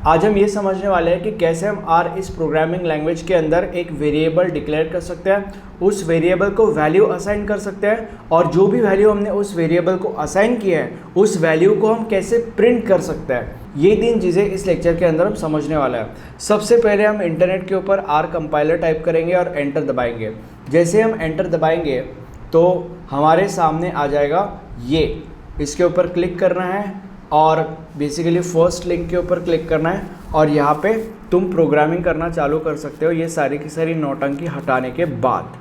आज हम ये समझने वाले हैं कि कैसे हम आर इस प्रोग्रामिंग लैंग्वेज के अंदर एक वेरिएबल डिक्लेयर कर सकते हैं, उस वेरिएबल को वैल्यू असाइन कर सकते हैं और जो भी वैल्यू हमने उस वेरिएबल को असाइन किया है उस वैल्यू को हम कैसे प्रिंट कर सकते हैं। ये 3 चीज़ें इस लेक्चर के अंदर हम समझने वाले हैं। सबसे पहले हम इंटरनेट के ऊपर आर कंपाइलर टाइप करेंगे और एंटर दबाएंगे। जैसे हम एंटर दबाएंगे तो हमारे सामने आ जाएगा ये, इसके ऊपर क्लिक करना है और बेसिकली फर्स्ट लिंक के ऊपर क्लिक करना है और यहाँ पे तुम प्रोग्रामिंग करना चालू कर सकते हो, ये सारी की सारी नौटंकी हटाने के बाद।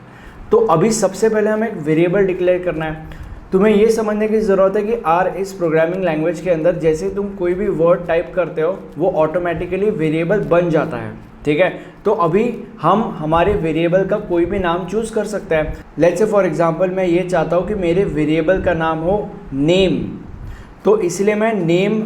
तो अभी सबसे पहले हमें एक वेरिएबल डिक्लेयर करना है। तुम्हें ये समझने की ज़रूरत है कि आर इस प्रोग्रामिंग लैंग्वेज के अंदर जैसे तुम कोई भी वर्ड टाइप करते हो वो ऑटोमेटिकली वेरिएबल बन जाता है, ठीक है। तो अभी हम हमारे वेरिएबल का कोई भी नाम चूज़ कर सकते हैं। लेट्स से फॉर एग्जांपल मैं ये चाहता हूँ कि मेरे वेरिएबल का नाम हो नेम, तो इसलिए मैं नेम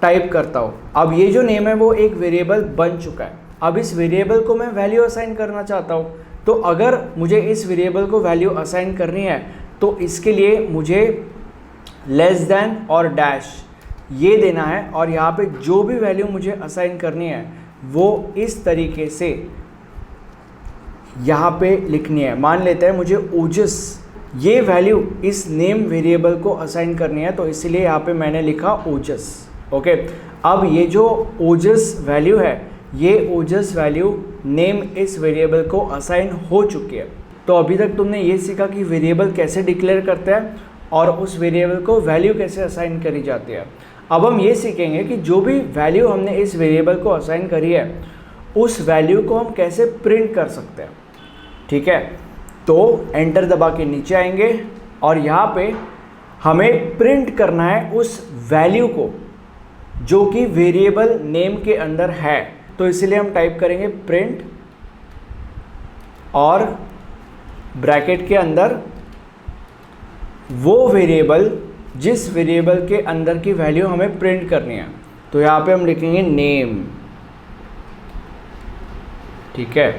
टाइप करता हूँ। अब ये जो नेम है वो एक वेरिएबल बन चुका है। अब इस वेरिएबल को मैं वैल्यू असाइन करना चाहता हूँ, तो अगर मुझे इस वेरिएबल को वैल्यू असाइन करनी है तो इसके लिए मुझे लेस देन और डैश ये देना है और यहाँ पे जो भी वैल्यू मुझे असाइन करनी है वो इस तरीके से यहाँ पे लिखनी है। मान लेते हैं मुझे ओजस ये वैल्यू इस नेम वेरिएबल को असाइन करनी है, तो इसलिए यहाँ पे मैंने लिखा ओजस। ओके, अब ये जो ओजस वैल्यू है ये ओजस वैल्यू नेम इस वेरिएबल को असाइन हो चुकी है। तो अभी तक तुमने ये सीखा कि वेरिएबल कैसे डिक्लेयर करते हैं और उस वेरिएबल को वैल्यू कैसे असाइन करी जाती है। अब हम ये सीखेंगे कि जो भी वैल्यू हमने इस वेरिएबल को असाइन करी है उस वैल्यू को हम कैसे प्रिंट कर सकते हैं, ठीक है। तो एंटर दबा के नीचे आएंगे और यहाँ पे हमें प्रिंट करना है उस वैल्यू को जो कि वेरिएबल नेम के अंदर है। तो इसलिए हम टाइप करेंगे प्रिंट और ब्रैकेट के अंदर वो वेरिएबल जिस वेरिएबल के अंदर की वैल्यू हमें प्रिंट करनी है। तो यहाँ पे हम लिखेंगे नेम, ठीक है,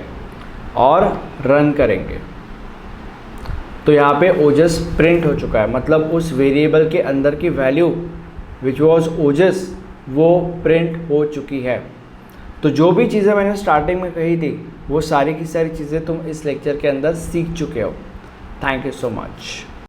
और रन करेंगे। तो यहाँ पे ओजस प्रिंट हो चुका है, मतलब उस वेरिएबल के अंदर की वैल्यू विच वॉज ओजस वो प्रिंट हो चुकी है। तो जो भी चीज़ें मैंने स्टार्टिंग में कही थी वो सारी की सारी चीज़ें तुम इस लेक्चर के अंदर सीख चुके हो। Thank you so much.